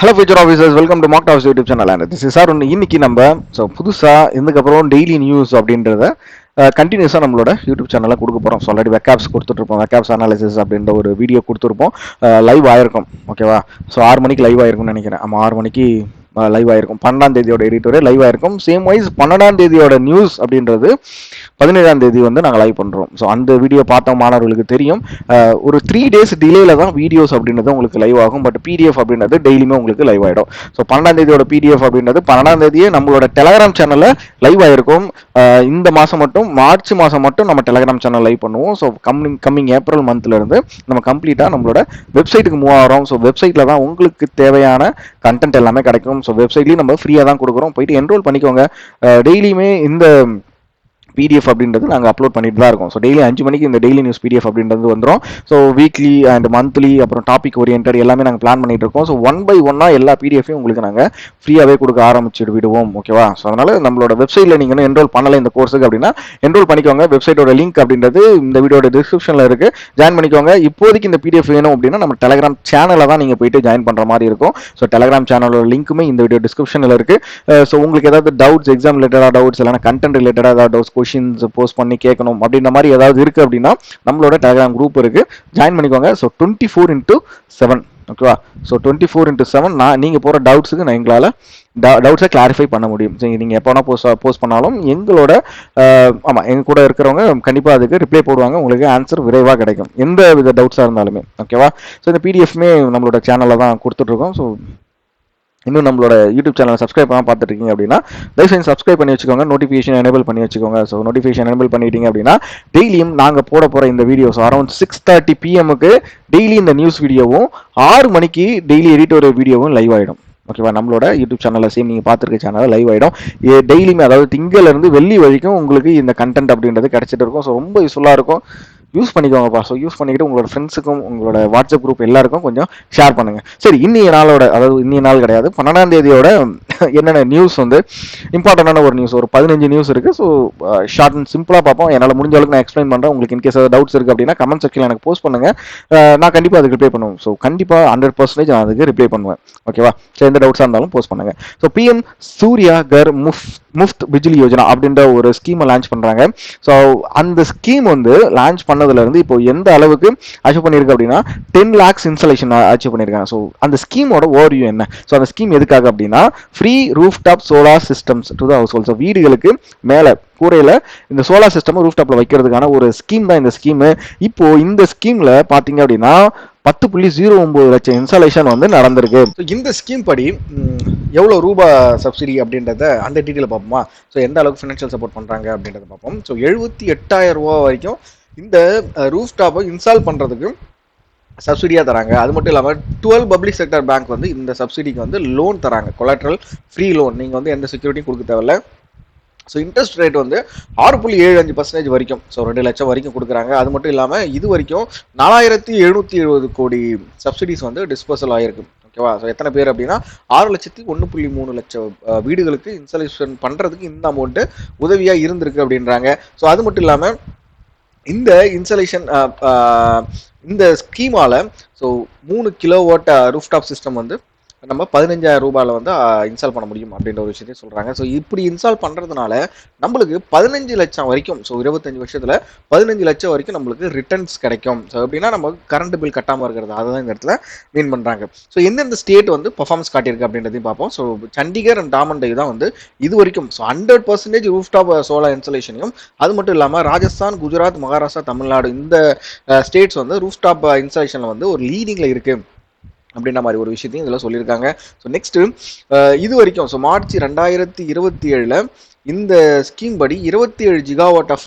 Hello future officers, welcome to mock talks YouTube channel. And this is sir. இன்னைக்கு நம்ம புதுசாக இதுக்கப்புறம் daily news அப்படின்றத கண்டினியூஸாக நம்மளோட யூடியூப் சேனலில் கொடுக்க போகிறோம். ஸோ ஆல்ரெடி வெக்காப்ஸ் கொடுத்துட்ருப்போம், வெக்காப்ஸ் அனாலிசிஸ் அப்படின்ற ஒரு வீடியோ கொடுத்துருப்போம். லைவ் ஆயிருக்கும், ஓகேவா? ஸோ 6 மணிக்கு லைவ் ஆயிருக்கும்னு நினைக்கிறேன். ஆமாம், 6 மணிக்கு லைவ் ஆயிருக்கும். 12ஆம் தேதியோட எடிட்டோரே லைவ் ஆயிருக்கும். சேம் வைஸ் 12ஆம் தேதியோட நியூஸ் அப்படின்றது 17ஆம் தேதி வந்து நாங்கள் லைவ் பண்ணுறோம். ஸோ அந்த வீடியோ பார்த்த மாணவர்களுக்கு தெரியும், ஒரு 3 days டிலேல தான் வீடியோஸ் அப்படின்றது உங்களுக்கு லைவ் ஆகும். பட் பிடிஎஃப் அப்படின்றது டெய்லியுமே உங்களுக்கு லைவ் ஆகிடும். ஸோ 12ஆம் தேதியோட பிடிஎஃப் அப்படின்றது 12ஆம் தேதியே நம்மளோட டெலகிராம் சேனலில் லைவ் ஆயிருக்கும். இந்த மாதம் மட்டும், மார்ச் மாதம் மட்டும் நம்ம டெலகிராம் சேனல் லைவ் பண்ணுவோம். ஸோ கம்மிங் ஏப்ரல் மந்த்லேருந்து நம்ம கம்ப்ளீட்டாக நம்மளோட வெப்சைட்டுக்கு மூவ் ஆகிறோம். ஸோ வெப்சைட்டில் தான் உங்களுக்கு தேவையான கண்டென்ட் எல்லாமே கிடைக்கும். ஸோ வெப்சைட்லேயும் நம்ம ஃப்ரீயாக தான் கொடுக்குறோம். போயிட்டு என்ரோல் பண்ணிக்கோங்க. டெய்லியுமே இந்த பிடிஎஃப் அப்படின்றது நாங்கள் அப்லோட் பண்ணிட்டு தான் இருக்கோம். ஸோ டெய்லி 5 மணிக்கு இந்த டெய்லி நியூஸ் பிடிஎஃப் அப்படின்றது வந்துடும். ஸோ வீக்லி அண்ட் மந்த்லி அப்புறம் டாபிக் ஓரியன்ட் எல்லாமே நாங்கள் பிளான் பண்ணிட்டு இருக்கோம். ஸோ 1 by 1 எல்லா பிடிஎஃபையும் உங்களுக்கு நாங்கள் ஃப்ரீயாகவே கொடுக்க ஆரம்பிச்சுட்டு விடுவோம், ஓகேவா? ஸோ அதனால நம்மளோட வெப்சைட்டில் நீங்கள் இன்னும் என்ரோல் பண்ணலை இந்த கோர்ஸுக்கு அப்படின்னா என்ரோல் பண்ணிக்கோங்க. வெப்சைட்டோட லிங்க் அப்படின்றது இந்த வீடியோட டிஸ்கிரிப்ஷனில் இருக்குது, ஜாயின் பண்ணிக்கோங்க. இப்போதைக்கு இந்த பிடிஎஃப் வேணும் அப்படின்னா நம்ம டெலகிராம் சேனலில் தான் நீங்கள் போயிட்டு ஜாயின் பண்ணுற மாதிரி இருக்கும். ஸோ டெலகிராம் சேனலோட லிங்க்குமே இந்த வீடியோ டிஸ்கிரிப்ஷனில் இருக்குது. ஸோ உங்களுக்கு ஏதாவது டவுட்ஸ், எக்ஸாம் ரிலேட்டடாக டவுட்ஸ், இல்லைனா கண்டென்ட் ரிலேட்டடாக ஏதாவது டவுட்ஸ், கொஷின்ஸ் போஸ்ட் பண்ணி கேட்கணும் அப்படின்ற மாதிரி ஏதாவது இருக்குது அப்படின்னா நம்மளோட டெலகிராம் குரூப் இருக்குது, ஜாயின் பண்ணிக்கோங்க. ஸோ 24/7, ஓகேவா? ஸோ 24/7 நீங்கள் போகிற டவுட்ஸுக்கு நான் எங்களால் டவுட்ஸை கிளாரிஃபை பண்ண முடியும். நீங்கள் எப்போ வேணால் போஸ்ட் பண்ணாலும் எங்களோட ஆமாம், எங்கள் கூட இருக்கிறவங்க கண்டிப்பாக அதுக்கு ரிப்ளை போடுவாங்க. உங்களுக்கு ஆன்சர் விரைவாக கிடைக்கும், எந்த வித டவுட்ஸாக இருந்தாலுமே, ஓகேவா? ஸோ இந்த பிடிஎஃப்மே நம்மளோட சேனலில் தான் கொடுத்துட்ருக்கோம். ஸோ இன்னும் நம்மளோட யூடியூப் சேனல் சப்ஸ்கிரைப் பண்ணால் பார்த்துட்டு இருக்கீங்க அப்படின்னா தயவுசெய்து சப்ஸ்கிரைப் பண்ணி வச்சுக்கோங்க, நோட்டிஃபிகேஷன் எனேபிள் பண்ணி வச்சுக்கோங்க. ஸோ நோட்டிஃபிகேஷன் எனேபிள் பண்ணிட்டீங்க அப்படின்னா டெய்லியும் நாங்கள் போட போகிற இந்த வீடியோஸ் அரௌண்ட் 6:30 PM டெய்லி இந்த நியூஸ் வீடியோவும் 6 மணிக்கு டெய்லி எடிட்டோரியல் வீடியோவும் லைவ் ஆகிடும், ஓகேவா? நம்மளோட யூடியூப் சேனலில் சேம் நீங்கள் பார்த்துருக்க சேனலில் லைவ் ஆகிடும். டெய்லியுமே, அதாவது திங்கள்லேருந்து வெள்ளி வரைக்கும் உங்களுக்கு இந்த கண்டென்ட் அப்படின்றது கிடச்சிட்டு இருக்கும். ஸோ ரொம்ப யூஸ்ஃபுல்லாக இருக்கும், யூஸ் பண்ணிக்கோங்கப்பா. ஸோ யூஸ் பண்ணிக்கிட்டு உங்களோட ஃப்ரெண்ட்ஸுக்கும் உங்களோட வாட்ஸ்அப் குரூப் எல்லாருக்கும் கொஞ்சம் ஷேர் பண்ணுங்கள். சரி, இன்னைய நாளோட, அதாவது இன்னைய நாள் கிடையாது, 12ஆம் தேதியோட என்னென்ன நியூஸ் வந்து இம்பார்ட்டண்டான ஒரு நியூஸ், ஒரு 15 நியூஸ் இருக்குது. ஸோ ஷார்ட் அண்ட் சிம்பிளாக பார்ப்போம். என்னால் முடிஞ்ச அளவுக்கு நான் எக்ஸ்பிளைன் பண்ணுறேன். உங்களுக்கு இன்கேஸ் ஏதாவது டவுட்ஸ் இருக்குது அப்படின்னா கமெண்ட் செக்ஷனில் எனக்கு போஸ்ட் பண்ணுங்கள், நான் கண்டிப்பாக அதுக்கு ரிப்ளை பண்ணுவேன். ஸோ கண்டிப்பாக 100% நான் அதுக்கு ரிப்ளை பண்ணுவேன், ஓகேவா? ஸோ எந்த டவுட்ஸாக இருந்தாலும் போஸ்ட் பண்ணுங்கள். ஸோ பிஎம் சூர்யா கர் முஃப்த் பிஜிலி யோஜனா அப்படின்ற ஒரு ஸ்கீமை லான்ச் பண்ணுறாங்க. ஸோ அந்த ஸ்கீம் வந்து லான்ச் பண்ணதுலேருந்து இப்போ எந்த அளவுக்கு அச்சீவ் பண்ணியிருக்கு அப்படின்னா 10 lakhs இன்ஸ்டாலேஷன் அச்சீவ் பண்ணியிருக்காங்க. ஸோ அந்த ஸ்கீமோட ஓவர்வியூ என்ன? ஸோ அந்த ஸ்கீம் எதுக்காக அப்படின்னா free rooftop solar systems to the house hold. So வீடுகளுக்கு மேலே கூரையில் இந்த சோலார் சிஸ்டம் ரூஃப்டாப்பில் வைக்கிறதுக்கான ஒரு ஸ்கீம் தான் இந்த ஸ்கீமு. இப்போ இந்த ஸ்கீமில் பார்த்தீங்க அப்படின்னா 10.09 லட்சம் இன்ஸ்டாலேஷன் வந்து நடந்திருக்கு. ஸோ இந்த ஸ்கீம் படி எவ்வளோ ரூபா சப்சிடி அப்படின்றத அந்த டீட்டெயில் பார்ப்போமா? ஸோ எந்த அளவுக்கு ஃபினான்ஷியல் சப்போர்ட் பண்ணுறாங்க அப்படின்றத பார்ப்போம். ஸோ 78,000 ரூபா வரைக்கும் இந்த ரூஃப் டாப்பை இன்ஸ்டால் பண்ணுறதுக்கு சப்சிடியாக தராங்க. அது மட்டும் இல்லாமல் 12 பப்ளிக் செக்டர் பேங்க் வந்து இந்த சப்சிடிக்கு வந்து லோன் தராங்க, கொலாட்ரல் ஃப்ரீ லோன். நீங்கள் வந்து எந்த செக்யூரிட்டியும் கொடுக்க தேவையில்ல. ஸோ இன்ட்ரெஸ்ட் ரேட் வந்து 6.75% வரைக்கும், ஸோ 2 லட்சம் வரைக்கும் கொடுக்குறாங்க. அது மட்டும் இல்லாமல் இது வரைக்கும் 4,770 கோடி சப்சிடிஸ் வந்து டிஸ்போசல் ஆகிருக்கு, ஓகேவா? ஸோ எத்தனை பேர் அப்படின்னா 6,01.3 லட்சம் வீடுகளுக்கு இன்ஸ்டாலேஷன் பண்ணுறதுக்கு இந்த அமௌண்ட்டு உதவியாக இருந்திருக்கு அப்படின்றாங்க. ஸோ அது மட்டும் இல்லாமல் இந்த இன்ஸ்டாலேஷன் இந்த ஸ்கீமால் ஸோ 3 கிலோவாட் ரூஃப்டாப் சிஸ்டம் வந்து நம்ம 15,000 ரூபாயில் வந்து இன்ஸ்டால் பண்ண முடியும் அப்படின்ற ஒரு விஷயத்தையும் சொல்கிறாங்க. ஸோ இப்படி இன்ஸ்டால் பண்ணுறதுனால நம்மளுக்கு 15 லட்சம் வரைக்கும், ஸோ 25 வருஷத்தில் 15 லட்சம் வரைக்கும் நம்மளுக்கு ரிட்டர்ன்ஸ் கிடைக்கும். ஸோ எப்படின்னா நம்ம கரண்ட் பில் கட்டாமல் இருக்கிறது, அதுதான் இந்த இடத்துல மீன் பண்ணுறாங்க. ஸோ எந்தெந்த ஸ்டேட் வந்து பர்ஃபார்மன்ஸ் காட்டியிருக்கு அப்படின்றதையும் பார்ப்போம். So Chandigarh and Daman dive தான் வந்து இது வரைக்கும் ஸோ 100% ரூஃப்டாப் சோலார் இன்ஸ்டாலேஷனையும், அது மட்டும் இல்லாமல் ராஜஸ்தான், குஜராத், மகாராஷ்டிரா, தமிழ்நாடு இந்த ஸ்டேட்ஸ் வந்து ரூஃப்டாப் இன்ஸ்டாலேஷனில் வந்து ஒரு லீடிங்கில் இருக்குது அப்படின்ற மாதிரி ஒரு விஷயத்தையும் இதில் சொல்லியிருக்காங்க. ஸோ நெக்ஸ்ட்டு இது வரைக்கும் ஸோ மார்ச் 2027 இந்த ஸ்கீம் படி 27 gigawatt of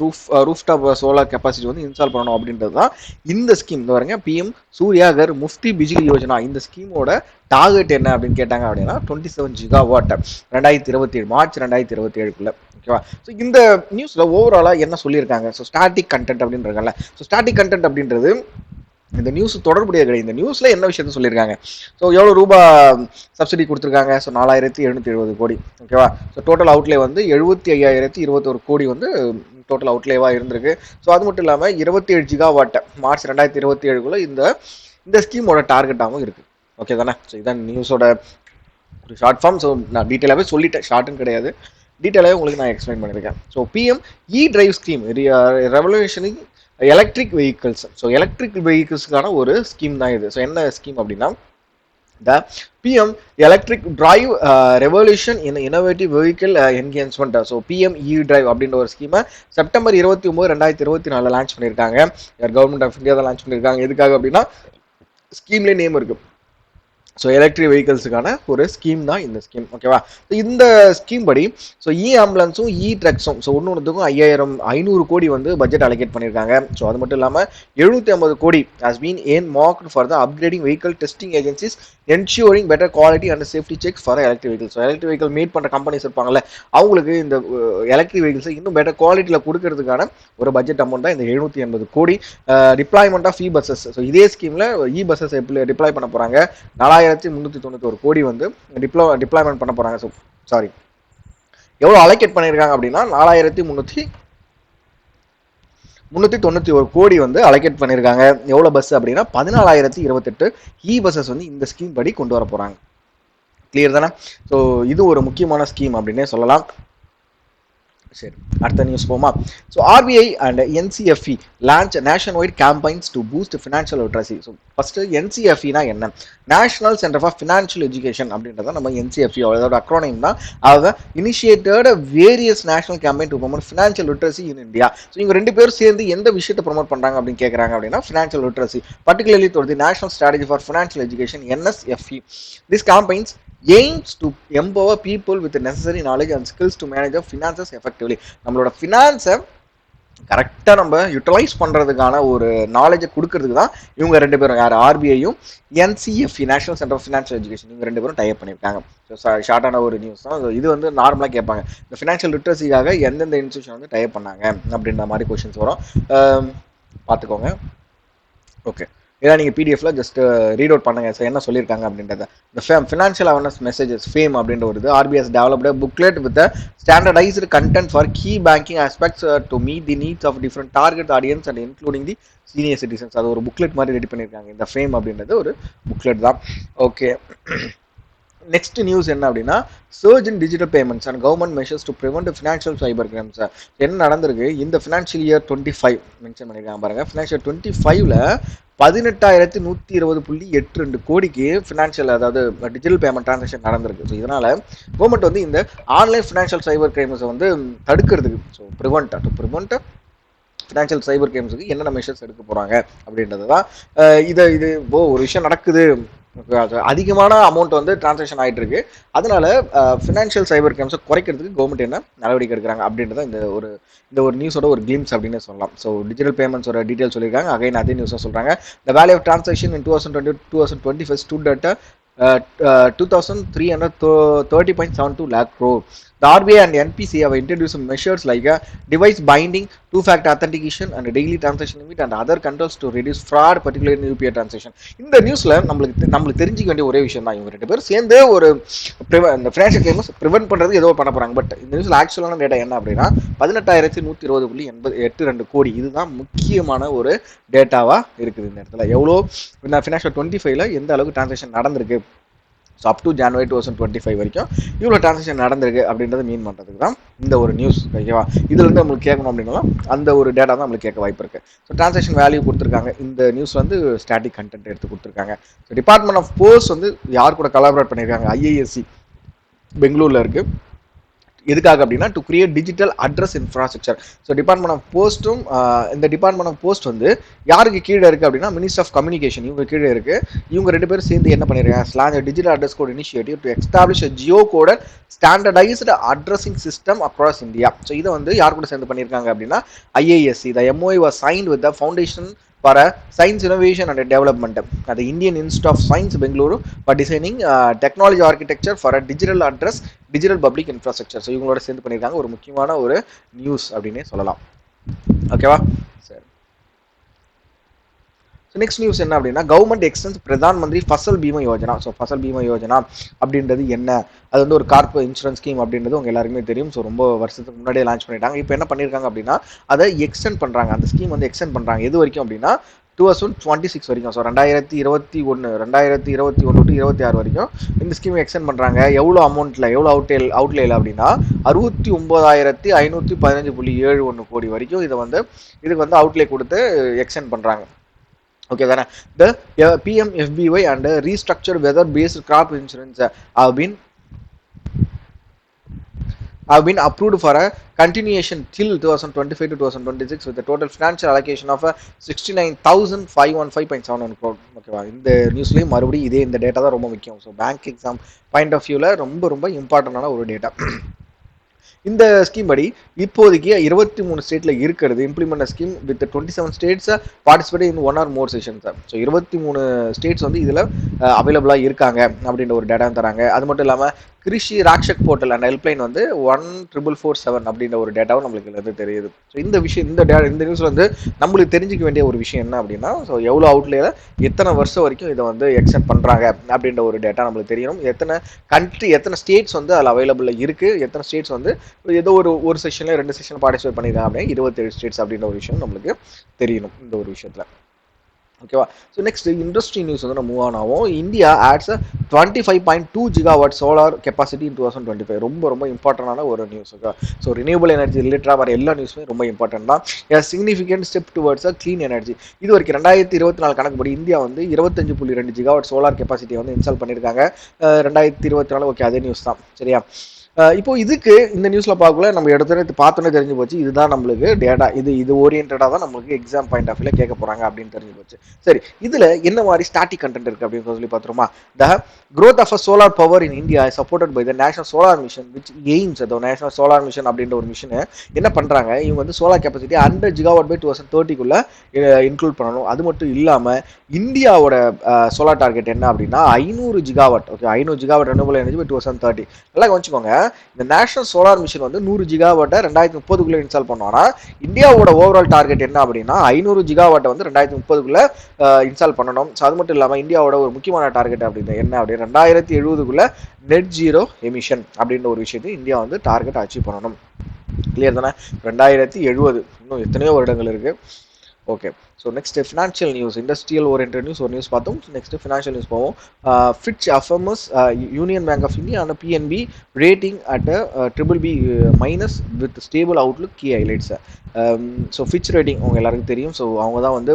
rooftop solar capacity வந்து இன்ஸ்டால் பண்ணணும் அப்படின்றது தான் இந்த ஸ்கீம். இந்த வரங்க பிஎம் சூர்யா கர் முஃப்தி பிஜிலி யோஜனா. இந்த ஸ்கீமோட டார்கெட் என்ன அப்படின்னு கேட்டாங்க அப்படின்னா 27 ஜிகாவாட் 2027 மார்ச் 2027க்குள்ள, ஓகேவா? ஸோ இந்த நியூஸில் ஓவராலாக என்ன சொல்லியிருக்காங்க? ஸோ ஸ்டாட்டிக் கண்டென்ட் அப்படின்றதுல, ஸோ ஸ்டாட்டிக் கண்டென்ட் அப்படின்றது இந்த நியூஸ் தொடர்புடைய கிடையாது. இந்த நியூஸில் என்ன விஷயத்த சொல்லியிருக்காங்க? ஸோ எவ்வளோ ரூபா சப்சிடி கொடுத்துருக்காங்க? ஸோ 4,770 கோடி, ஓகேவா? ஸோ டோட்டல் அவுட்லே வந்து 75,021 கோடி வந்து டோட்டல் அவுட்லேவாக இருந்திருக்கு. ஸோ அது மட்டும் இல்லாமல் 27 ஜிகாவாட் மார்ச் 2027க்குள்ளே இந்த ஸ்கீமோட டார்கெட்டாகவும் இருக்குது, ஓகே தானே? ஸோ இதான் நியூஸோட ஒரு ஷார்ட் ஃபார்ம். ஸோ நான் டீட்டெயிலாகவே சொல்லிட்டேன், ஷார்ட்னு கிடையாது, டீட்டெயிலாகவே உங்களுக்கு நான் எக்ஸ்பிளைன் பண்ணியிருக்கேன். So PM E drive scheme, revolutionising electric vehicles. So electric வெஹிக்கிள்ஸ்க்கான ஒரு ஸ்கீம் தான் இது. ஸோ என்ன ஸ்கீம் அப்படின்னா, the PM Electric Drive Revolution in Innovative Vehicle Enhancement. So PM E drive அப்படின்ற ஒரு ஸ்கீமை செப்டம்பர் 29, 2024 லான்ச் பண்ணியிருக்காங்க. கவர்மெண்ட் ஆஃப் இந்தியா தான் லான்ச் பண்ணியிருக்காங்க. எதுக்காக அப்படின்னா, ஸ்கீம்லேயே நேம் இருக்கு. ஸோ எலக்ட்ரிக் வெஹிக்கிள்ஸுக்கான ஒரு ஸ்கீம் தான் இந்த ஸ்கீம். ஓகேவா? ஸோ இந்த ஸ்கீம் படி ஸோ இ ஆம்புலன்ஸும் இ ட்ரக்ஸும் ஸோ ஒன்றுக்கும் 500 கோடி வந்து பட்ஜெட் அலோகேட் பண்ணியிருக்காங்க. ஸோ அது மட்டும் இல்லாமல் 750 crore has been earmarked for the upgrading vehicle testing agencies ensuring better quality and safety check for electric vehicle. So electric vehicle made பண்ணுற கம்பெனிஸ் இருப்பாங்கல்ல, அவங்களுக்கு இந்த எலக்ட்ரிக் வெஹிக்கிள்ஸை இன்னும் பெட்டர் குவாலிட்டியில் கொடுக்கறதுக்கான ஒரு பட்ஜெட் அமௌண்ட் தான் இந்த 780 கோடி. Deployment of E buses. So இதே ஸ்கீமில் இ பஸ்ஸஸ் எப்படி டிப்ளாய் பண்ண போகிறாங்க, 4391 கோடி வந்து டிப்ளாய்மெண்ட் பண்ண போறாங்க. ஸோ சாரி, எவ்வளோ அலோகேட் பண்ணியிருக்காங்க அப்படின்னா 4391 கோடி வந்து அலோகேட் பண்ணியிருக்காங்க. எவ்வளோ பஸ் அப்படின்னா 14,028 இ பஸ்ஸஸ் வந்து இந்த ஸ்கீம் படி கொண்டு வர போறாங்க. கிளியர் தானே? ஸோ இது ஒரு முக்கியமான ஸ்கீம் அப்படின்னே சொல்லலாம். சரி, அடுத்த நியூஸ் போமா. So RBI and NCFE launch nationwide campaigns to boost financial literacy. So first என்சிஎஃப்இனா என்ன? National centre for financial education அப்படின்றத நம்ம என்சிஎஃப்இ அதோட அக்ரோனிம் தான். அவங்க initiated various national campaign to promote financial literacy in India. So இவங்க 2 பேரும் சேர்ந்து எந்த விஷயத்தை ப்ரொமோட் பண்றாங்க அப்படின்னு கேட்கறாங்க அப்படின்னா, financial literacy, particularly the national strategy for financial education NSFE. These campaigns aims to empower people with the necessary knowledge and skills to manage their finances effectively. நம்மளோட ஃபினான்ஸை கரெக்டாக நம்ம யூட்டிலைஸ் பண்ணுறதுக்கான ஒரு நாலேஜை கொடுக்கறதுக்கு தான் இவங்க 2 பேரும், யார், ஆர்பிஐயும் NCFE national centre of financial education, இவங்க 2 பேரும் டைப் பண்ணியிருக்காங்க. ஸோ ஷார்ட்டான ஒரு நியூஸ் தான் இது. வந்து நார்மலாக கேட்பாங்க, இந்த ஃபினான்ஷியல் லிட்ரஸிக்காக எந்தெந்த இன்ஸ்டியூஷன் வந்து டைப் பண்ணாங்க அப்படின்ற மாதிரி கொஷின்ஸ் வரும், பார்த்துக்கோங்க. ஓகே, ஏன்னா நீங்கள் பிடிஎஃப்ல ஜஸ்ட் ரீட் அவுட் பண்ணுங்க சார் என்ன சொல்லியிருக்காங்க அப்படின்றத. இந்த ஃபினான்ஷியல் அவேர்னஸ் மெசேஜஸ் ஃபேம் அப்படின்ற ஒரு இது RBI's developed booklet with standardised content for key banking aspects to meet the needs of different target audience and including the senior citizens. அது ஒரு புக்லெட் மாதிரி ரெடி பண்ணியிருக்காங்க. இந்த ஃபேம் அப்படின்றது ஒரு புக்லெட் தான். ஓகே, நெக்ஸ்ட் நியூஸ் என்ன அப்படின்னா, surge in digital payments and government measures to prevent financial cyber crimes. என்ன நடந்திருக்கு இந்த ஃபினான்ஷியல் இயர் 25 மென்ஷன் பண்ணியிருக்காங்க பாருங்க. ஃபினான்ஷியல் 25ல 18,120.82 கோடிக்கு ஃபினான்ஷியல், அதாவது டிஜிட்டல் பேமெண்ட் டிரான்சாக்ஷன் நடந்திருக்கு. ஸோ இதனால கவர்மெண்ட் வந்து இந்த ஆன்லைன் ஃபினான்ஷியல் சைபர் கிரைம்ஸை வந்து தடுக்கிறதுக்கு, ஸோ ப்ரிவென்ட் ஃபினான்ஷியல் சைபர் கிரைம்ஸுக்கு என்னென்ன மெஷர்ஸ் எடுக்க போகிறாங்க அப்படின்றது தான். இது ஒரு விஷயம் நடக்குது, அதிகமான அமௌண்ட் வந்து டிரான்சாக்ஷன் ஆகிட்டு இருக்கு, அதனால ஃபினான்ஷியல் சைபர் கிரைம்ஸை குறைக்கிறதுக்கு கவர்மெண்ட் என்ன நடவடிக்கை எடுக்கிறாங்க அப்படின்றத இந்த ஒரு நியூஸோட ஒரு கிளிம்ஸ் அப்படின்னு சொல்லலாம். ஸோ டிஜிட்டல் பேமெண்ட்ஸோட டீட்டெயில் சொல்லியிருக்காங்க. அகைன் அதே நியூஸாக சொல்கிறாங்க. The value of transaction in 2020-2025 stood at 2,330.72 lakh crore. The RBI and NPC have introduced measures like device binding, two-factor authentication, and daily transaction limit and other controls to reduce fraud, particularly in UPI transaction. இந்த நியூஸ்ல நம்மளுக்கு தெரிஞ்சுக்க வேண்டிய ஒரே விஷயம் தான், இவங்க 2 பேரும் சேர்ந்து ஒரு இந்த ஃபினான்ஷியல் கிரைம்ஸ் ப்ரிவென்ட் பண்றது ஏதோ பண்ண போறாங்க. பட் இந்த நியூஸ்ல ஆக்சுவலான டேட்டா என்ன அப்படின்னா 18,120.82 கோடி. இதுதான் முக்கியமான ஒரு டேட்டாவா இருக்குது இந்த இடத்துல. எவ்வளோ ஃபினான்ஷியல் 25ல எந்த அளவுக்கு டிரான்சாக்ஷன் நடந்திருக்கு, ஸோ அப் டு ஜனவரி 2025 வரைக்கும் இவ்வளோ டிரான்சாக்ஷன் நடந்திருக்கு அப்படின்றத மீன் பண்ணுறதுக்கு தான் இந்த ஒரு நியூஸ். ஓகேவா? இதுலேருந்து நம்மளுக்கு கேட்கணும் அப்படின்னா அந்த ஒரு டேட்டா தான் நம்மளுக்கு கேட்க வாய்ப்பு இருக்குது. ஸோ டிரான்சாக்ஷன் வேல்யூ கொடுத்துருக்காங்க. இந்த நியூஸ் வந்து ஸ்டாட்டிக் கண்டென்ட் எடுத்து கொடுத்துருக்காங்க. ஸோ டிபார்ட்மெண்ட் ஆஃப் போஸ்ட் வந்து யார் கூட கொலாபரேட் பண்ணியிருக்காங்க, ஐஐஎஸ்சி பெங்களூரில் இருக்குது. எதுக்காக அப்படின்னா to create digital address infrastructure. So department of போஸ்ட்டும் இந்த டிபார்ட்மெண்ட் ஆஃப் போஸ்ட் வந்து யாருக்கு கீழே இருக்குது அப்படின்னா மினிஸ்டர் ஆஃப் கம்யூனிகேஷன், இவங்க கீழே இருக்குது. இவங்க 2 பேரும் சேர்ந்து என்ன பண்ணியிருக்காங்க, digital address code initiative to establish geo coded standardised addressing system across India. So இதை வந்து யார் கூட சேர்ந்து பண்ணியிருக்காங்க அப்படின்னா IISc. The MOU was signed with the Foundation for Science Innovation and Development at the Indian Institute of Science Bengaluru for designing technology architecture for a digital address, digital public infrastructure. So இவங்களோட சேர்ந்து பண்ணியிருக்காங்க. ஒரு முக்கியமான ஒரு news அப்படின்னே சொல்லலாம். ஓகேவா? சரி, ஸோ நெக்ஸ்ட் நியூஸ் என்ன அப்படின்னா, government extends Pradhan Mantri Fasal Bima Yojana. So Fasal Bima Yojana அப்படின்றது என்ன, அது வந்து ஒரு கார்பரேட் இன்சூரன்ஸ் ஸ்கீம் அப்படின்றது உங்க எல்லாருக்குமே தெரியும். ஸோ ரொம்ப வருஷத்துக்கு முன்னாடியே லான்ச் பண்ணிட்டாங்க. இப்போ என்ன பண்ணியிருக்காங்க அப்படின்னா அதை எக்ஸ்டெண்ட் பண்ணுறாங்க. அந்த ஸ்கீம் வந்து எக்ஸ்டெண்ட் பண்ணுறாங்க. எது வரைக்கும் அப்படின்னா 2026 வரைக்கும். ஸோ 2021 டு 26 வரைக்கும் இந்த ஸ்கீம் எக்ஸ்டெண்ட் பண்ணுறாங்க. எவ்வளோ அமௌண்ட்டில், எவ்வளோ அவுட்லேயில் அப்படின்னா 69,515.71 கோடி வரைக்கும் இதுக்கு வந்து அவுட்லே கொடுத்து எக்ஸ்டெண்ட் பண்ணுறாங்க. ஓகே தானே. The PMFBY and restructure weather based crop insurance have been approved for a continuation till 2025 to 2026 with a total financial allocation of 69,515.71 crore. ஓகேவா, இந்த நியூஸ்லேயும் மறுபடியும் இந்த டேட்டா தான் ரொம்ப முக்கியம். So bank exam point of வியூவில் ரொம்ப இம்பார்ட்டண்டான ஒரு டேட்டா. இந்த ஸ்கீம் படி இப்போதைக்கு 23 ஸ்டேட்ல இருக்கிறது implement scheme with 27 states participate in one or more sessions. So 23 states வந்து இதில் அவைலபிளாக இருக்காங்க அப்படின்ற ஒரு டேட்டா தராங்க. அது மட்டும் இல்லாமல் கிருஷி ராக்ஷக் போர்ட்டல் அண்ட் ஹெல்ப்லைன் வந்து 14447 அப்படின்ற ஒரு டேட்டாவும் நம்மளுக்கு வந்து தெரியுது. ஸோ இந்த விஷயம் இந்த நியூஸ்ல வந்து நம்மளுக்கு தெரிஞ்சிக்க வேண்டிய ஒரு விஷயம் என்ன அப்படின்னா, ஸோ எவ்வளோ அவுட்லேயே எத்தனை வருஷம் வரைக்கும் இதை வந்து எக்ஸ்டெண்ட் பண்ணுறாங்க அப்படின்ற ஒரு டேட்டா நம்மளுக்கு தெரியணும். எத்தனை கண்ட்ரி, எத்தனை ஸ்டேட்ஸ் வந்து அதில் அவைலபிளில் இருக்குது, எத்தனை ஸ்டேட்ஸ் வந்து ஏதோ ஒரு செஷனில் 2 செஷன் பார்ட்டிசிபேட் பண்ணியிருக்காங்க அப்படின்னா 27 ஸ்டேட்ஸ் அப்படின்ற ஒரு விஷயம் நம்மளுக்கு தெரியணும் இந்த ஒரு விஷயத்தில். ஓகேவா. ஸோ நெக்ஸ்ட் இண்டஸ்ட்ரி நியூஸ் வந்து நம்ம மூவ் ஆன் ஆகும். India adds 25.2 gigawatt solar capacity in 2025. ரொம்ப இம்பார்ட்டண்டான ஒரு news. Okay. So renewable energy ரிலேட்டடாக வர எல்லா நியூஸுமே ரொம்ப இம்பார்ட்டன்ட் தான். Significant step towards clean energy. இது வரைக்கும் 2024 கணக்குப்படி இந்தியா வந்து 25.2 ஜிகாவாட் சோலார் கெப்பாசிட்டியை வந்து இன்ஸ்டால் பண்ணியிருக்காங்க. 2024 ஓகே, அதே நியூஸ் தான். சரியா. இப்போ இதுக்கு இந்த நியூஸ்ல பார்க்கல நம்ம இடத்துல பார்த்தோன்னே தெரிஞ்சு போச்சு, இதுதான் நம்மளுக்கு டேட்டா, இது ஓரியன்டாக தான் நம்மளுக்கு எக்ஸாம் பாயிண்ட் ஆஃப் வியூல கேட்க போறாங்க அப்படின்னு தெரிஞ்சு போச்சு. சரி, இதுல என்ன மாதிரி ஸ்டாட்டிக் கண்டென்ட் இருக்கு அப்படின்னு சொல்லி பார்த்துருமா. த growth of a solar power in India is supported by the National Solar Mission, which aims at the National Solar Mission அப்படின்ற ஒரு மிஷன் என்ன பண்றாங்க, இவங்க வந்து solar capacity 100 gigawatt by 2030 include பண்ணணும். அது மட்டும் இல்லாம இந்தியாவோட சோலார் டார்கெட் என்ன அப்படின்னா 500 gigawatt. Okay, 500 gigawatt renewable energy by 2030. நல்லா கவனிச்சுக்கோங்க, இந்த நேஷனல் சோலார் மிஷன் வந்து 100 ஜிகாவாட்டை 2030 இன்ஸ்டால் பண்ணுவானா, இந்தியாவோட ஓவரால் டார்கெட் என்ன அப்படின்னா 500 ஜிகாவாட்டை வந்து 2030 இன்ஸ்டால் பண்ணணும். ஸோ அது மட்டும் இல்லாமல் இந்தியாவோட ஒரு முக்கியமான டார்கெட் அப்படின்னு என்ன அப்படின்னா 2070 நெட் ஜீரோ எமிஷன் அப்படின்ற ஒரு விஷயத்தை இந்தியா வந்து டார்கெட் அச்சீவ் பண்ணணும். கிளியர் தானே. 2070 இன்னும் எத்தனையோ வருடங்கள் இருக்கு. Okay. So next financial news, industrial orient news ஒரு நியூஸ் பார்த்தோம். நெக்ஸ்ட் ஃபினான்ஷியல் நியூஸ் போவோம். Fitch affirms Union bank of India and PNB rating at BBB minus with stable outlook key highlights. So Fitch rating அவங்க எல்லாருக்கும் தெரியும். So அவங்க தான் வந்து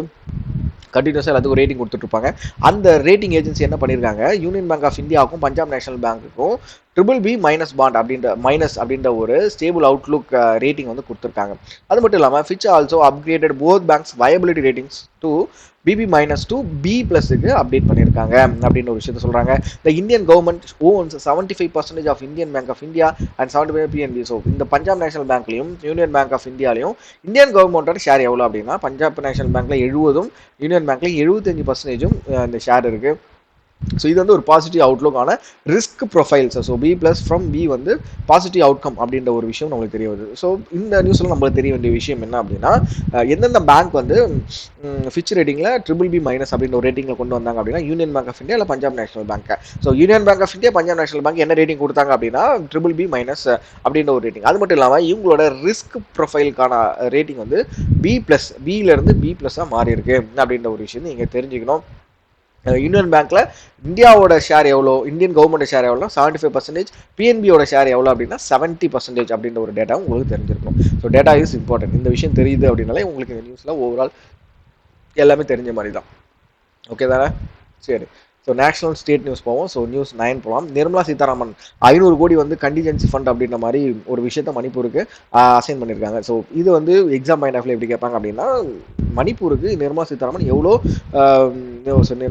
கண்டினியூஸாக எல்லாத்துக்கும் ரேட்டிங் கொடுத்துட்ருப்பாங்க. அந்த ரேட்டிங் ஏஜென்சி என்ன பண்ணியிருக்காங்க, யூனியன் பேங்க் ஆஃப் இந்தியாவுக்கும் பஞ்சாப் நேஷனல் பேங்க்குக்கும் BBB மைனஸ் பாண்ட் அப்படின்ற ஒரு ஸ்டேபிள் அவுட்லுக் ரேட்டிங் வந்து கொடுத்துருக்காங்க. அது மட்டும் இல்லாமல் Fitch also upgraded both banks viability ratings to BB minus to B+க்கு அப்டேட் பண்ணியிருக்காங்க அப்படின்னு ஒரு விஷயத்த சொல்கிறாங்க. The Indian government owns 75% of Indian Bank of India and 75% PNB. So இந்த பஞ்சாப் நேஷனல் பேங்க்லையும் யூனியன் பேங்க் ஆஃப் இந்தியாலையும் இந்தியன் கவர்மெண்ட்டோட ஷேர் எவ்வளோ அப்படின்னா பஞ்சாப் நேஷனல் பேங்க்ல 70%, யூனியன் பேங்க்ல 75% இந்த ஷேர் இருக்கு. ஸோ இது வந்து ஒரு பாசிட்டிவ் அவுட்லுக்கான risk profiles. So B+ from B வந்து பாசிட்டிவ் அவுட்கம் அப்படின்ற ஒரு விஷயம் நம்மளுக்கு தெரிய வருது. ஸோ இந்த நியூஸில் நம்மளுக்கு தெரிய வேண்டிய விஷயம் என்ன அப்படின்னா, எந்தெந்த பேங்க் வந்து ஃபிட்ச் ரேட்டிங்கில் BBB மைனஸ் அப்படின்ற ஒரு ரேட்டிங்கில் கொண்டு வந்தாங்க அப்படின்னா யூனியன் பேங்க் ஆஃப் இந்தியா இல்லை Punjab national bank. So union bank of India, Punjab national bank என்ன ரேட்டிங் கொடுத்தாங்க அப்படின்னா BBB மைனஸ் அப்படின்ற ஒரு ரேட்டிங். அது மட்டும் இல்லாமல் இவங்களோட ரிஸ்க் ப்ரொஃபைலுக்கான ரேட்டிங் வந்து B+, B+ஆக மாறி இருக்கு அப்படின்ற ஒரு விஷயம் நீங்கள் தெரிஞ்சுக்கணும். யூனியன் பேங்க்ல இந்தியாவோட ஷேர் எவ்வளோ, இந்தியன் கவர்மெண்ட் ஷேர் எவ்வளோ 75%, PNBயோட ஷேர் எவ்வளோ அப்படின்னா 70% அப்படின்ற ஒரு டேட்டா உங்களுக்கு தெரிஞ்சிருக்கும். So data is important. இந்த விஷயம் தெரியுது அப்படின்னாலே உங்களுக்கு இந்த நியூஸ்ல ஓவரால் எல்லாமே தெரிஞ்ச மாதிரி தான். ஓகே தானே. சரி. ஸோ நேஷனல் ஸ்டேட் நியூஸ் போவோம். ஸோ நியூஸ் 9 போகலாம். நிர்மலா சீதாராமன் 500 கோடி வந்து கண்டிஜென்சி ஃபண்ட் அப்படின்ற மாதிரி ஒரு விஷயத்த மணிப்பூருக்கு அசைன் பண்ணியிருக்காங்க. ஸோ இது வந்து எக்ஸாம் பாயிண்ட் ஆஃப் வியூ எப்படி கேட்பாங்க அப்படின்னா, மணிப்பூருக்கு நிர்மலா சீதாராமன் எவ்வளோ,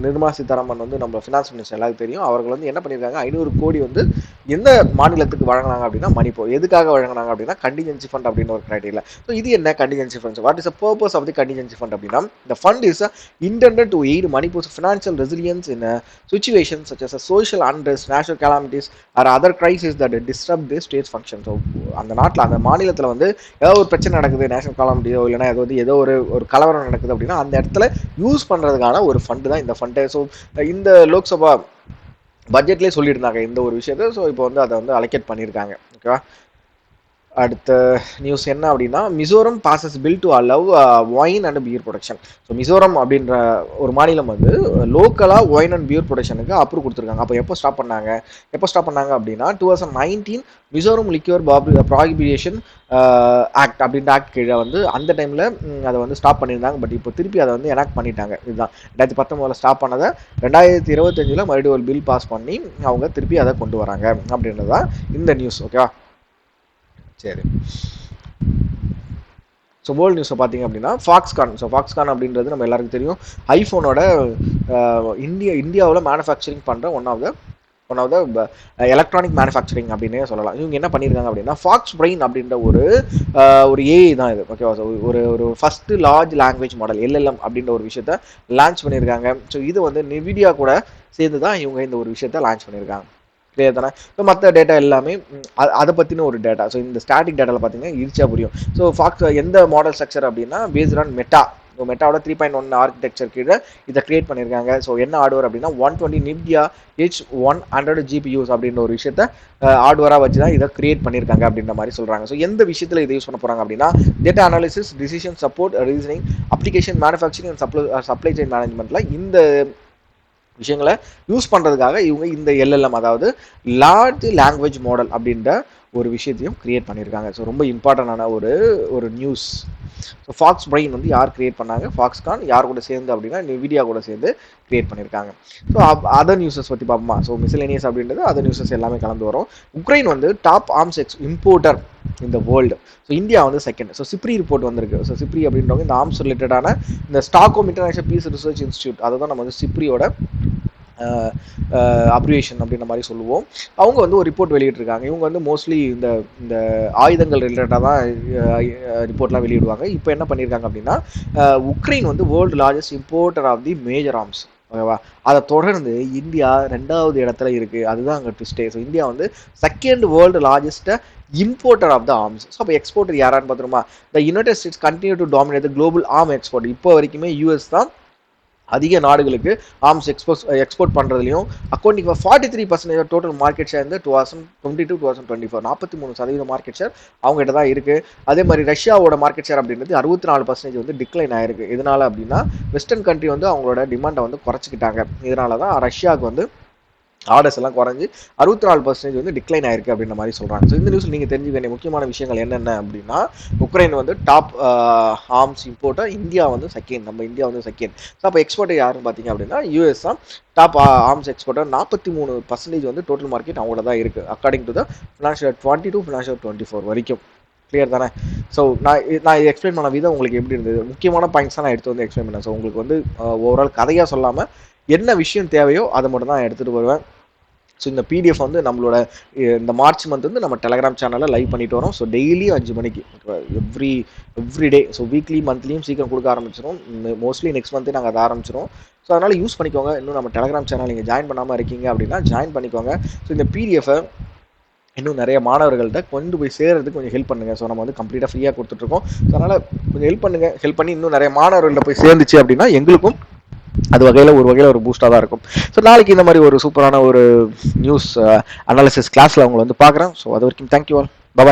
நிர்மலா சீதாராமன் வந்து நம்ம ஃபினான்ஸ் மினிஸ்டர் எல்லாருக்கும் தெரியும். அவர்கள் வந்து என்ன பண்ணியிருக்காங்க, 500 கோடி வந்து எந்த மாநிலத்துக்கு வழங்கினாங்க அப்படின்னா மணிப்பூர். எதுக்காக வழங்கினாங்க அப்படின்னா கண்டிஜென்சி ஃபண்ட் அப்படின்னு ஒரு கிரைட்டீரியா. ஸோ இது என்ன contingency fund, what is the purpose of the contingency fund அப்படின்னா, the fund is intended to aid Manipur's financial resilience in situations such as social unrest, natural calamities or other crises that disrupt the state's function. So அந்த நாட்டில் அந்த மாநிலத்தில் வந்து ஏதோ ஒரு பிரச்சனை நடக்குது, நேஷனல் காலாமிட்டியோ இல்லைனா ஏதோ ஒரு கலவரம் நடக்குது அப்படின்னா அந்த இடத்துல யூஸ் பண்ணுறதுக்கான ஒரு ஃபண்டு தான் இந்த ஃபண்டு. ஸோ இந்த லோக்சபா பட்ஜெட்லேயே சொல்லியிருந்தாங்க இந்த ஒரு விஷயத்த. ஸோ இப்போ வந்து அதை வந்து அலோகேட் பண்ணியிருக்காங்க. ஓகேவா. அடுத்த நியூஸ் என்ன அப்படின்னா, Mizoram passes bill to allow wine and beer production. So Mizoram அப்படின்ற ஒரு மாநிலம் வந்து லோக்கலாக ஒயின் அண்ட் பியர் ப்ரொடக்ஷனுக்கு அப்ரூவ் கொடுத்துருக்காங்க. அப்போ எப்போ ஸ்டாப் பண்ணாங்க அப்படின்னா 2019 மிசோரம் லிக்யூர் ப்ராஹிபிஷன் ஆக்ட் அப்படின்ற ஆக்ட் கீழே வந்து அந்த டைமில் அதை வந்து ஸ்டாப் பண்ணியிருந்தாங்க. பட் இப்போ திருப்பி அதை வந்து எனாக்ட் பண்ணிட்டாங்க. இதுதான் 2019 ஸ்டாப் பண்ணதை 2025 மறுபடியும் ஒரு பில் பாஸ் பண்ணி அவங்க திருப்பி அதை கொண்டு வராங்க அப்படின்றது தான் இந்த நியூஸ். ஓகேவா? சரி. ஸோ வேர்ல்டு நியூஸை பார்த்தீங்க அப்படின்னா ஃபாக்ஸ்கான் அப்படின்றது நம்ம எல்லாருக்கும் தெரியும். ஐஃபோனோட இந்தியாவில் மேனுஃபேக்சரிங் பண்ணுற one of the electronic manufacturing அப்படின்னே சொல்லலாம். இவங்க என்ன பண்ணியிருக்காங்க அப்படின்னா ஃபாக்ஸ் பிரெயின் அப்படின்ற ஒரு ஏஐ தான் இது. ஓகேவா? ஸோ ஒரு first large language model LLM அப்படின்ற ஒரு விஷயத்த லான்ச் பண்ணியிருக்காங்க. ஸோ இது வந்து நிவிடியா கூட சேர்ந்து தான் இவங்க இந்த ஒரு விஷயத்த லான்ச் பண்ணியிருக்காங்க. கிளியர் தானே? ஸோ மற்ற டேட்டா எல்லாமே அதை பற்றின ஒரு டேட்டா. ஸோ இந்த ஸ்டாட்டிக் டேட்டாவில் பார்த்தீங்கன்னா ஈஸியாக புரியும். ஸோ ஃபாக்ஸ் எந்த மாடல் ஸ்ட்ரக்சர் அப்படின்னா பேஸ்ட் ஆன் மெட்டாவோட 3.1 ஆர்கிடெக்சர் கீழே இதை கிரியேட் பண்ணியிருக்காங்க. ஸோ என்ன ஹார்ட்வேர் அப்படின்னா 120 நிவிடியா H100 GPUs அப்படின்ற ஒரு விஷயத்த ஹார்ட்வேராக வச்சு தான் இதை கிரியேட் பண்ணியிருக்காங்க அப்படின்ற மாதிரி சொல்கிறாங்க. ஸோ எந்த விஷயத்தில் இதை யூஸ் பண்ண போகிறாங்க அப்படின்னா data analysis, decision support, reasoning, application manufacturing and supply chain மேனேஜ்மெண்ட்டில் இந்த விஷயங்களை யூஸ் பண்ணுறதுக்காக இவங்க இந்த எல்எல்எம் அதாவது லார்ஜ் லாங்குவேஜ் மாடல் அப்படின்ற ஒரு விஷயத்தையும் கிரியேட் பண்ணியிருக்காங்க. ஸோ ரொம்ப இம்பார்ட்டண்டான ஒரு நியூஸ். ஸோ ஃபாக்ஸ் பிரெயின் வந்து யார் கிரியேட் பண்ணாங்க? ஃபாக்ஸ்கான் யார் கூட சேர்ந்து அப்படின்னா நிவிடியா கூட சேர்ந்து கிரியேட் பண்ணியிருக்காங்க. ஸோ அதர் நியூஸஸ் பற்றி பார்ப்போமா? ஸோ மிஸ்லேனியஸ் அப்படின்றது அதர் நியூஸஸ் எல்லாமே கலந்து வரும். உக்ரைன் வந்து டாப் ஆர்ம்ஸ் இம்போர்ட்டர் இந்த வேர்ல்டு. ஸோ இந்தியா வந்து செகண்ட். ஸோ சிப்ரி ரிப்போர்ட் வந்திருக்கு. ஸோ சிப்ரி அப்படின்றவங்க இந்த ஆர்ம்ஸ் ரிலேட்டடான இந்த Stockholm International Peace Research Institute அதை தான் நம்ம வந்து சிப்ரியோட அப்ரிவேஷன் அப்படின்ற மாதிரி சொல்லுவோம். அவங்க வந்து ஒரு ரிப்போர்ட் வெளியிட்டிருக்காங்க. இவங்க வந்து மோஸ்ட்லி இந்த ஆயுதங்கள் ரிலேட்டடாக தான் ரிப்போர்ட்லாம் வெளியிடுவாங்க. இப்போ என்ன பண்ணியிருக்காங்க அப்படின்னா உக்ரைன் வந்து world largest importer of the major arms. ஓகேவா? அதை தொடர்ந்து இந்தியா 2வது இடத்துல இருக்குது. அதுதான் அங்கே ட்விஸ்டே. ஸோ இந்தியா வந்து second world largest importer of the arms. So அப்போ எக்ஸ்போர்ட்டர் யாரான்னு பார்த்துருமா? The United States continue to dominate the global arm export. இப்போ வரைக்குமே யூஎஸ் தான் அதிக நாடுகளுக்கு ஆர்ம்ஸ் எக்ஸ்போர்ட் பண்ணுறதுலையும் அக்கௌண்டிங் 43% டோட்டல் மார்க்கெட் ஷேர் இந்த 2022 2024 43% மார்க்கெட் ஷேர் அவங்ககிட்ட தான் இருக்குது. அதே மாதிரி ரஷ்யாவோட மார்க்கெட் ஷேர் அப்படின்றது 64% வந்து டிக்ளைன் ஆயிருக்கு. இதனால அப்படின்னா வெஸ்டர்ன் கண்ட்ரி வந்து அவங்களோட டிமாண்டை வந்து குறைச்சிக்கிட்டாங்க. இதனால தான் ரஷ்யாவுக்கு வந்து ஆர்டர்ஸ் எல்லாம் குறைஞ்சி 64% வந்து டிக்ளைன் ஆயிருக்கு அப்படின்ற மாதிரி சொல்கிறாங்க. ஸோ இந்த நியூஸில் நீங்கள் தெரிஞ்சுக்க வேண்டிய முக்கியமான விஷயங்கள் என்னென்ன அப்படின்னா உக்ரைன் வந்து டாப் ஆர்ம்ஸ் இம்போர்ட்டர், இந்தியா வந்து செகண்ட். நம்ம இந்தியா வந்து செகண்ட். ஸோ அப்போ எக்ஸ்போர்ட்டர் யாருன்னு பார்த்தீங்க அப்படின்னா யூஎஸ் தான் டாப் ஆர்ம்ஸ் எக்ஸ்போர்ட்டர். 43% வந்து டோட்டல் மார்க்கெட் அவங்கள தான் இருக்குது according to the financial 22 financial 24 வரைக்கும். கிளியர் தானே? ஸோ நான் எக்ஸ்பிளைன் பண்ண விதம் உங்களுக்கு எப்படி இருந்தது? முக்கியமான பாயிண்ட்ஸ் தான் நான் எடுத்து வந்து எக்ஸ்பிளைன் பண்ணேன். ஸோ உங்களுக்கு வந்து ஓவரால் கதையாக சொல்லாமல் என்ன விஷயம் தேவையோ அதை மட்டும் தான் எடுத்துகிட்டு வருவேன். ஸோ இந்த பிடிஎஃப் வந்து நம்மளோட இந்த மார்ச் மந்த் வந்து நம்ம டெலகிராம் சேனலில் லைவ் பண்ணிட்டு வரோம். ஸோ டெய்லியும் 5 மணிக்கு எவ்ரி டே. ஸோ வீக்லி மந்த்லியும் சீக்கிரம் கொடுக்க ஆரம்பிச்சிடும். மோஸ்ட்லி நெக்ஸ்ட் மந்த்தே நாங்கள் அதை ஆரம்பிச்சிடும். ஸோ அதனால் யூஸ் பண்ணிக்கோங்க. இன்னும் நம்ம டெலகிராம் சேனல் நீங்கள் ஜாயின் பண்ணாமல் இருக்கீங்க அப்படின்னா ஜாயின் பண்ணிக்கோங்க. ஸோ இந்த பிடிஎஃபை இன்னும் நிறைய மாணவர்கள்ட்ட கொண்டு போய் சேர்றதுக்கு கொஞ்சம் ஹெல்ப் பண்ணுங்கள். ஸோ நம்ம வந்து கம்ப்ளீட்டாக ஃப்ரீயாக கொடுத்துட்ருக்கோம். ஸோ அதனால் கொஞ்சம் ஹெல்ப் பண்ணி இன்னும் நிறைய மாணவர்கள்ட்ட போய் சேர்ந்துச்சு அப்படின்னா எங்களுக்கும் அது ஒரு வகையில் ஒரு பூஸ்டாக தான் இருக்கும். ஸோ நாளைக்கு இந்த மாதிரி ஒரு சூப்பரான ஒரு நியூஸ் அனாலிசிஸ் கிளாஸில் அவங்களை வந்து பார்க்குறேன். ஸோ அது வரைக்கும் தேங்க்யூ ஆல். பாய்.